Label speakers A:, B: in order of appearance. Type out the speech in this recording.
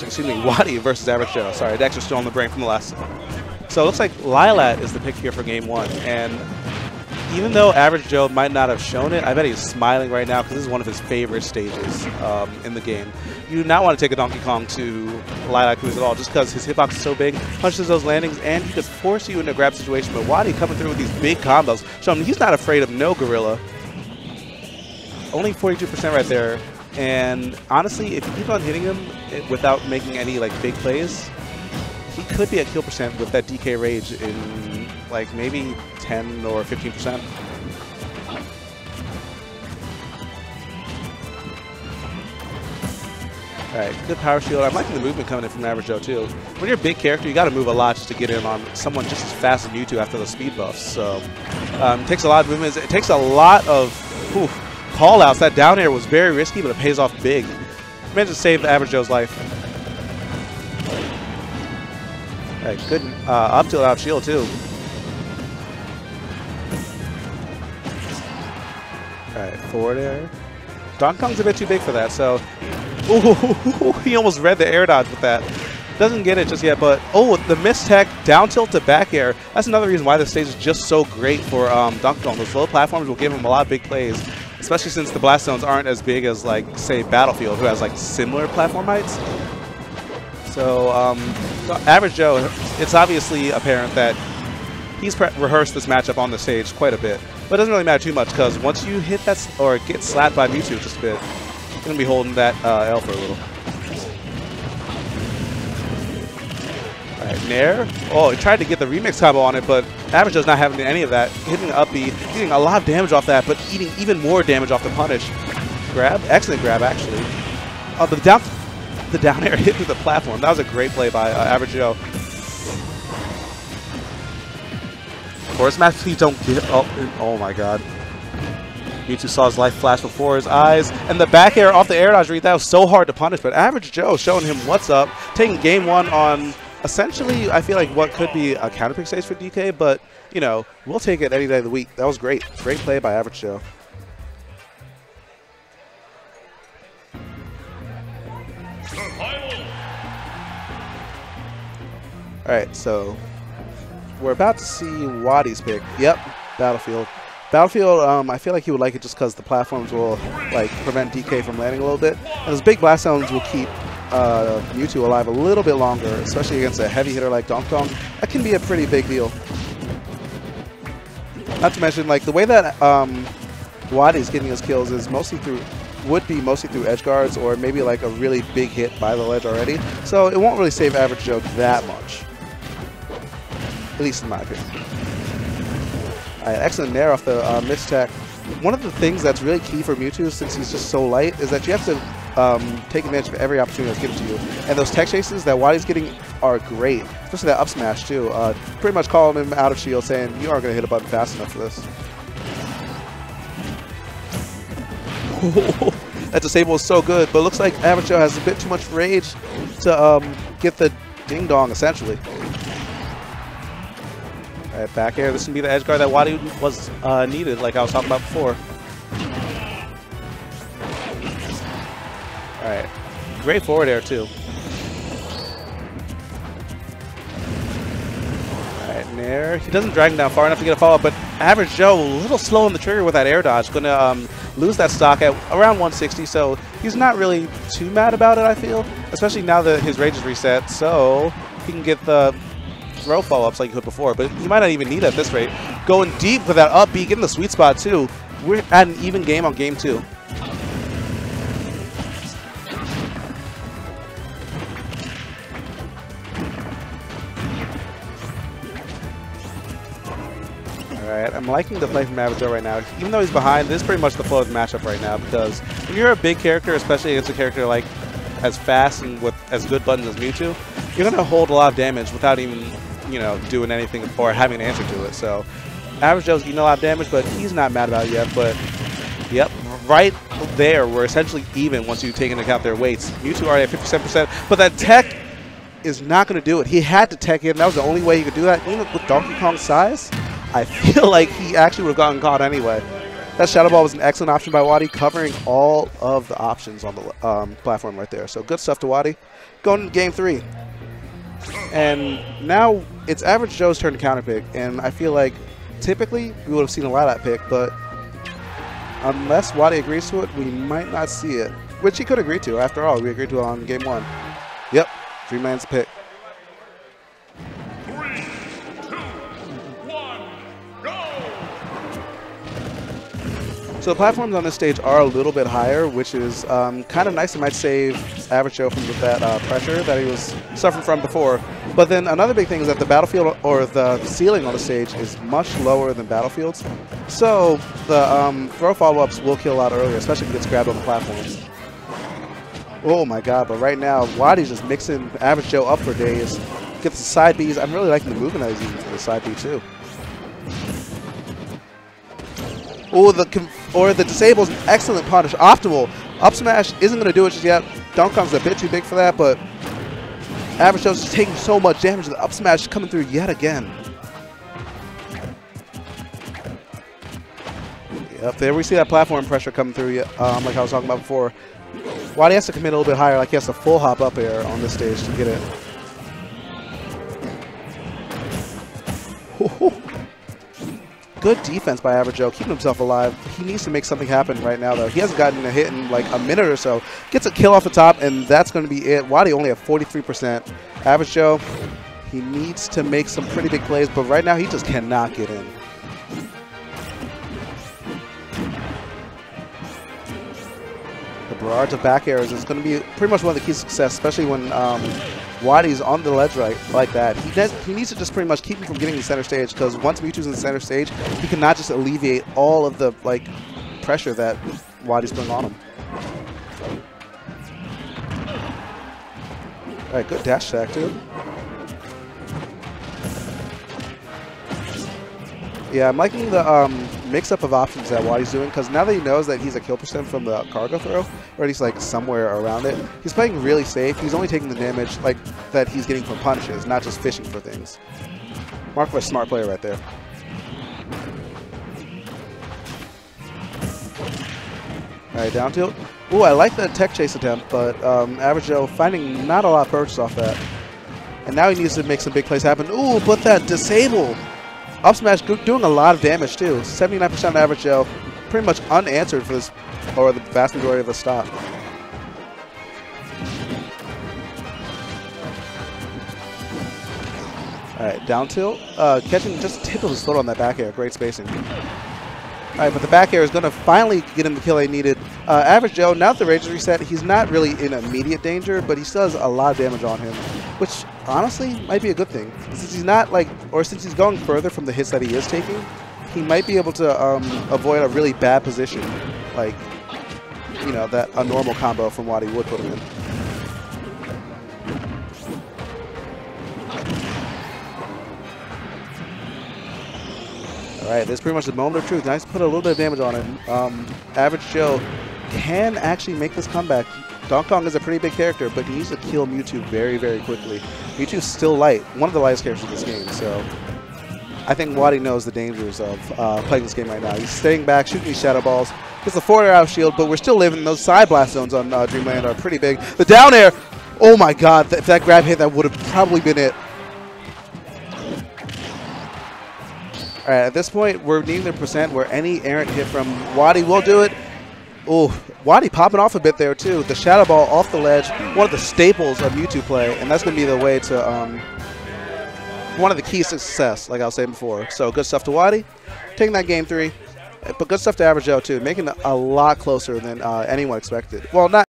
A: excuse me, WaDi versus Average Joe. Sorry, the extra still on the brain from the last. So it looks like Lilac is the pick here for game 1. And even though Average Joe might not have shown it, I bet he's smiling right now because this is one of his favorite stages in the game. You do not want to take a Donkey Kong to Lilac at all just because his hitbox is so big, punches those landings, and he could force you into a grab situation. But WaDi coming through with these big combos, showing he's not afraid of no gorilla. Only 42% right there. And honestly, if you keep on hitting him without making any like big plays, he could be at kill percent with that DK Rage in like maybe 10 or 15%. Alright, good power shield. I'm liking the movement coming in from Average Joe too. When you're a big character, you got to move a lot just to get in on someone just as fast as Mewtwo after the speed buffs. So it takes a lot of movements. It takes a lot of call outs. That down air was very risky, but it pays off big. Managed to save Average Joe's life. Alright, good up tilt out shield too. Alright, forward air. Donkey Kong's a bit too big for that, so ooh, he almost read the air dodge with that. Doesn't get it just yet, but oh, the miss tech down tilt to back air. That's another reason why this stage is just so great for Donkey Kong. Those low platforms will give him a lot of big plays, especially since the blast zones aren't as big as like say Battlefield, who has like similar platform heights. So Average Joe, it's obviously apparent that he's rehearsed this matchup on the stage quite a bit. But it doesn't really matter too much because once you hit that or get slapped by Mewtwo just a bit, you're going to be holding that L for a little. Alright, Nair. Oh, he tried to get the remix combo on it, but Average Joe's not having any of that. Hitting the up B, getting a lot of damage off that, but eating even more damage off the punish. Grab? Excellent grab, actually. The down air hit through the platform. That was a great play by Average Joe. Force match, please don't get oh my god. Mewtwo saw his life flash before his eyes. And the back air off the air dodge read, that was so hard to punish. But Average Joe showing him what's up. Taking game 1 on essentially, I feel like what could be a counter pick stage for DK. But, you know, we'll take it any day of the week. That was great. Great play by Average Joe. Alright, so we're about to see WaDi's pick. Yep, Battlefield. Battlefield, I feel like he would like it just because the platforms will like prevent DK from landing a little bit. And those big blast zones will keep Mewtwo alive a little bit longer, especially against a heavy hitter like Donkey Kong. That can be a pretty big deal. Not to mention, like, the way that WaDi's getting his kills is would be mostly through edge guards or maybe like a really big hit by the ledge already. So it won't really save Average Joe that much. At least in my opinion. Excellent nair off the mistech. One of the things that's really key for Mewtwo, since he's just so light, is that you have to take advantage of every opportunity that's given to you. And those tech chases that WaDi's getting are great, especially that up smash too. Pretty much calling him out of shield, saying you aren't going to hit a button fast enough for this. That disable is so good, but it looks like Average Joe has a bit too much rage to get the ding dong essentially. Alright, back air. This can be the edge guard that WaDi was needed, like I was talking about before. Alright, great forward air too. Alright, nair. He doesn't drag him down far enough to get a follow-up, but Average Joe a little slow on the trigger with that air dodge. Going to lose that stock at around 160, so he's not really too mad about it, I feel. Especially now that his rage is reset, so he can get the throw follow-ups like he could before, but he might not even need it at this rate. Going deep with that up B, getting the sweet spot too. We're at an even game on game 2. Alright, I'm liking the play from Average Joe right now. Even though he's behind, this is pretty much the flow of the matchup right now, because when you're a big character, especially against a character like as fast and with as good buttons as Mewtwo, you're going to hold a lot of damage without even, you know, doing anything or having an answer to it. So Average Joe's eating a lot of damage, but he's not mad about it yet. But yep, right there, we're essentially even once you take into account their weights. Mewtwo already at 57%, but that tech is not going to do it. He had to tech in. That was the only way he could do that. Even with Donkey Kong's size, I feel like he actually would have gotten caught anyway. That Shadow Ball was an excellent option by WaDi, covering all of the options on the platform right there. So good stuff to WaDi. Going to game 3. And now it's Average Joe's turn to counterpick, and I feel like typically we would have seen a Lilac pick, but unless WaDi agrees to it, we might not see it. Which he could agree to. After all, we agreed to it on game 1. Yep, Dreamland's pick.
B: 3, 2, 1, go!
A: So the platforms on this stage are a little bit higher, which is kind of nice. It might save Average Joe from that pressure that he was suffering from before. But then another big thing is that the battlefield or the ceiling on the stage is much lower than Battlefield's. So the throw follow-ups will kill a lot earlier, especially if he gets grabbed on the platforms. Oh my god, but right now, WaDi's just mixing Average Joe up for days. Gets the side Bs. I'm really liking the movement that he's using for the side B too. Oh, the disable is an excellent punish. Optimal. Up smash isn't going to do it just yet. Donkey Kong's a bit too big for that, but Average Joe's just taking so much damage. The up smash coming through yet again. Yep, there we see that platform pressure coming through, like I was talking about before. WaDi has to commit a little bit higher, like he has to full hop up air on this stage to get it. Good defense by Average Joe, keeping himself alive. He needs to make something happen right now, though. He hasn't gotten a hit in like a minute or so. Gets a kill off the top, and that's going to be it. WaDi only at 43%. Average Joe, he needs to make some pretty big plays, but right now he just cannot get in. The barrage of back airs is going to be pretty much one of the keys to success, especially when WaDi's on the ledge right like that. He needs to just pretty much keep him from getting the center stage, because once Mewtwo's in the center stage, he cannot just alleviate all of the pressure that WaDi's putting on him. All right, good dash attack too. Yeah, I'm liking the mix-up of options that WaDi's doing, because now that he knows that he's a kill percent from the cargo throw, or at least like somewhere around it, he's playing really safe. He's only taking the damage that he's getting from punches, not just fishing for things. Mark for a smart player right there. All right, down tilt. Ooh, I like the tech chase attempt, but Average Joe finding not a lot of purchase off that. And now he needs to make some big plays happen. Ooh, but that disable. Up smash doing a lot of damage too. 79% Average Joe, pretty much unanswered for this, or the vast majority of the stop. All right, down tilt, catching just tip of his foot on that back air. Great spacing. All right, but the back air is going to finally get him the kill he needed. Average Joe, now that the rage is reset, he's not really in immediate danger, but he still has a lot of damage on him, which honestly might be a good thing. Since he's not since he's going further from the hits that he is taking, he might be able to avoid a really bad position, like, you know, that a normal combo from WaDi would put him in. All right, this is pretty much the moment of truth. Nice to put a little bit of damage on him. Average Joe can actually make this comeback. Donkey Kong is a pretty big character, but he needs to kill Mewtwo very, very quickly. Mewtwo's still light, one of the lightest characters in this game, so I think WaDi knows the dangers of playing this game right now. He's staying back, shooting these shadow balls. Gets the forward air out of shield, but we're still living. Those side blast zones on Dreamland are pretty big. The down air, oh my god, if that grab hit, that would have probably been it. All right, at this point, we're needing the percent where any errant hit from WaDi will do it. Oh, WaDi popping off a bit there, too. The shadow ball off the ledge, one of the staples of Mewtwo play, and that's going to be the way to, one of the keys to success, like I was saying before. So good stuff to WaDi, taking that game 3, but good stuff to Average Joe, too, making it a lot closer than anyone expected. Well, not